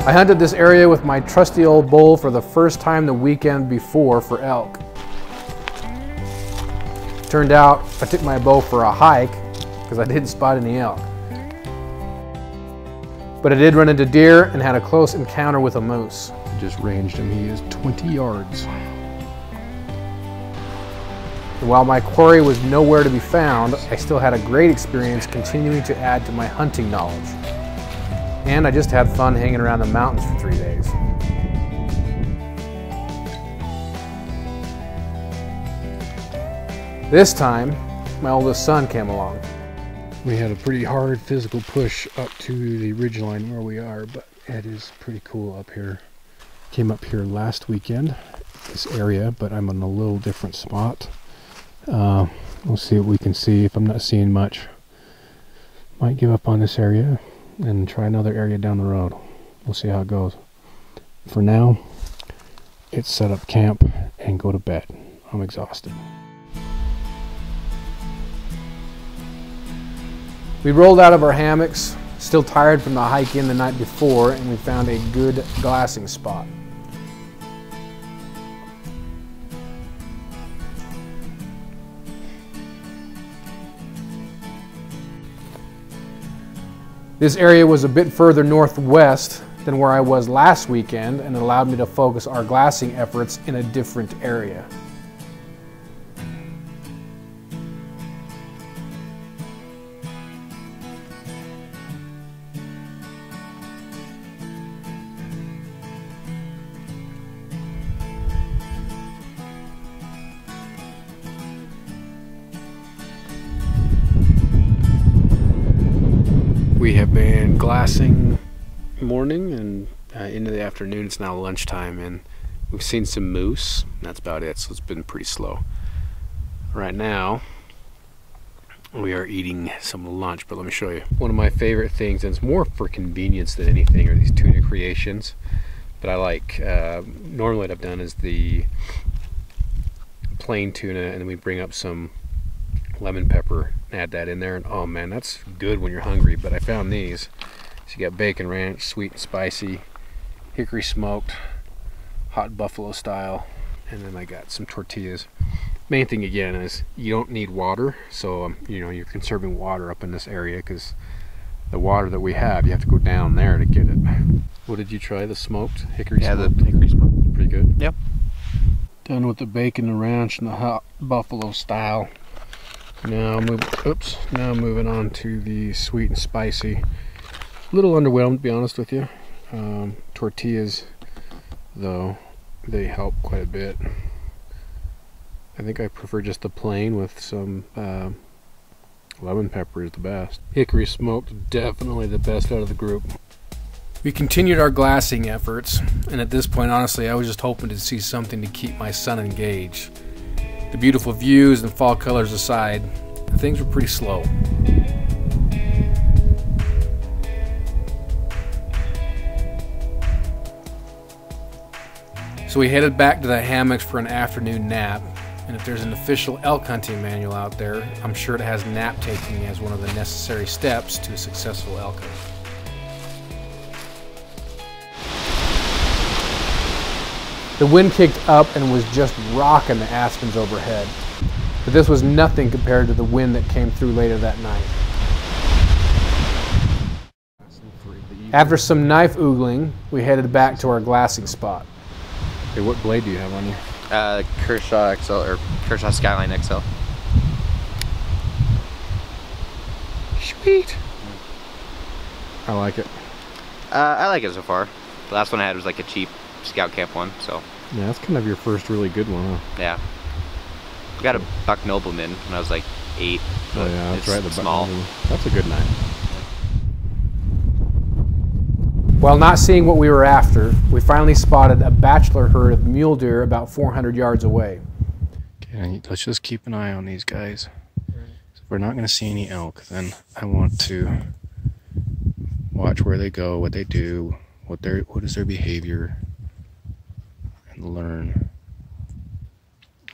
I hunted this area with my trusty old bull for the first time the weekend before for elk. Turned out I took my bow for a hike because I didn't spot any elk. But I did run into deer and had a close encounter with a moose. Just ranged him, he is 20 yards. And while my quarry was nowhere to be found, I still had a great experience continuing to add to my hunting knowledge. And I just had fun hanging around the mountains for 3 days. This time, my oldest son came along. We had a pretty hard physical push up to the ridgeline where we are, but it is pretty cool up here. Came up here last weekend, this area, but I'm in a little different spot. We'll see what we can see. If I'm not seeing much, might give up on this area and try another area down the road. We'll see how it goes. For now, it's set up camp and go to bed. I'm exhausted. We rolled out of our hammocks, still tired from the hike in the night before, and we found a good glassing spot. This area was a bit further northwest than where I was last weekend and allowed me to focus our glassing efforts in a different area. We have been glassing morning and into the afternoon. It's now lunchtime and we've seen some moose. That's about it, so it's been pretty slow. Right now we are eating some lunch, but let me show you. One of my favorite things, and it's more for convenience than anything, are these tuna creations. But I like, normally what I've done is the plain tuna and then we bring up some lemon pepper, add that in there, and oh man, that's good when you're hungry. But I found these. So you got bacon ranch, sweet and spicy, hickory smoked, hot buffalo style, and then I got some tortillas. Main thing again is you don't need water, so you know, you're conserving water up in this area because the water that we have, you have to go down there to get it. What did you try? The smoked hickory smoked? Yeah, the hickory smoked. Pretty good. Yep. Done with the bacon, the ranch, and the hot buffalo style. Now moving on to the sweet and spicy. A little underwhelmed, to be honest with you. Tortillas, though, they help quite a bit. I think I prefer just the plain with some lemon pepper is the best. Hickory smoked, definitely the best out of the group. We continued our glassing efforts, and at this point, honestly, I was just hoping to see something to keep my son engaged. The beautiful views and fall colors aside, things were pretty slow. So we headed back to the hammocks for an afternoon nap, and if there's an official elk hunting manual out there, I'm sure it has nap taking as one of the necessary steps to a successful elk hunt. The wind kicked up and was just rocking the aspens overhead. But this was nothing compared to the wind that came through later that night. After some knife oogling, we headed back to our glassing spot. Hey, what blade do you have on you? Kershaw XL, or Kershaw Skyline XL. Sweet. I like it. I like it so far. The last one I had was like a cheap Scout Camp one, so. Yeah, that's kind of your first really good one, huh? Yeah. I got a Buck Nobleman when I was like 8. Oh yeah, that's right, the small. Buck Nobleman. That's a good knife. While not seeing what we were after, we finally spotted a bachelor herd of mule deer about 400 yards away. Okay, let's just keep an eye on these guys. If we're not going to see any elk, then I want to watch where they go, what they do, what is their behavior, and learn.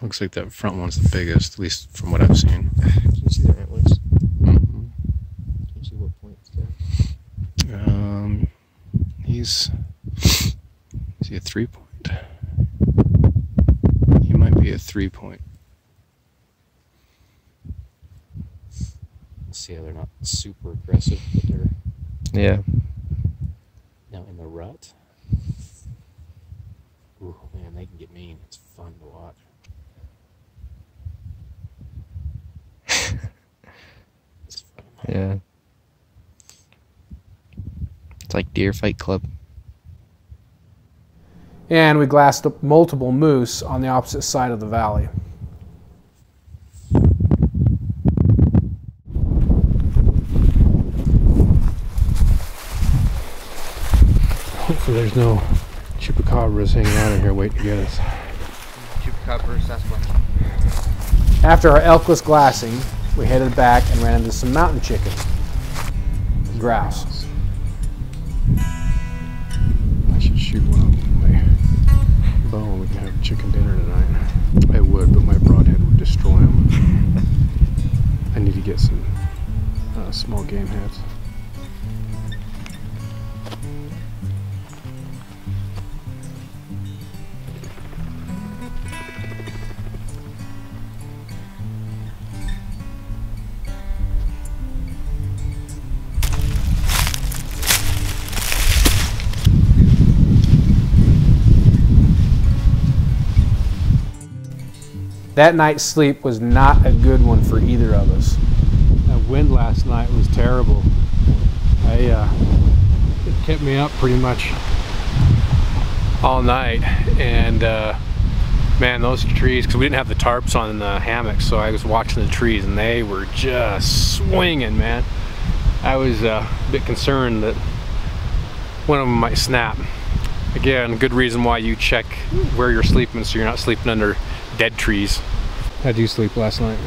Looks like that front one's the biggest, at least from what I've seen. Can you see the antlers? Mm-hmm. Can you see what points there? He's Is he a 3-point? He might be a 3-point. See how they're not super aggressive, but they're now in the rut. Ooh, man, they can get mean. It's fun to watch. It's fun. Yeah. It's like Deer Fight Club. And we glassed up multiple moose on the opposite side of the valley. Hopefully there's no chupacabras hanging out in here waiting to get us. Chupacabra, Sasquatch. After our elkless glassing, we headed back and ran into some mountain chicken. Grouse. I should shoot one up with my bow and we can have chicken dinner tonight. I would, but my broadhead would destroy them. I need to get some small game heads. That night's sleep was not a good one for either of us. That wind last night was terrible. It kept me up pretty much all night, and man, those trees, because we didn't have the tarps on the hammocks, so I was watching the trees and they were just swinging, man. I was a bit concerned that one of them might snap. Again, good reason why you check where you're sleeping so you're not sleeping under dead trees. How'd you sleep last night?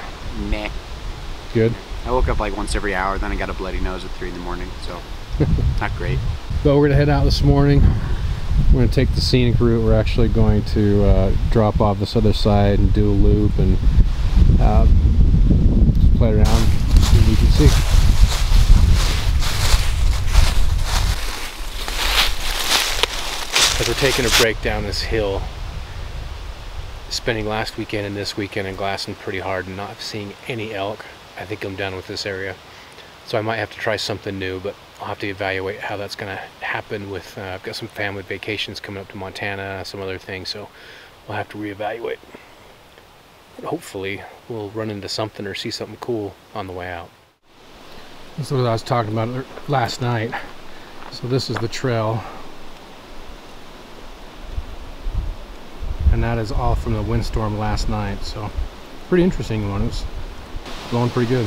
Meh. Good? I woke up like once every hour, then I got a bloody nose at 3 in the morning, so not great. But we're gonna head out this morning. We're gonna take the scenic route. We're actually going to drop off this other side and do a loop and just play around, see what we can see. As we're taking a break down this hill, spending last weekend and this weekend and glassing pretty hard and not seeing any elk, I think I'm done with this area. So I might have to try something new, but I'll have to evaluate how that's going to happen with, I've got some family vacations coming up to Montana, some other things, so we'll have to reevaluate. But hopefully we'll run into something or see something cool on the way out. This is what I was talking about last night. So this is the trail. And that is all from the windstorm last night, so pretty interesting one. It was blowing pretty good.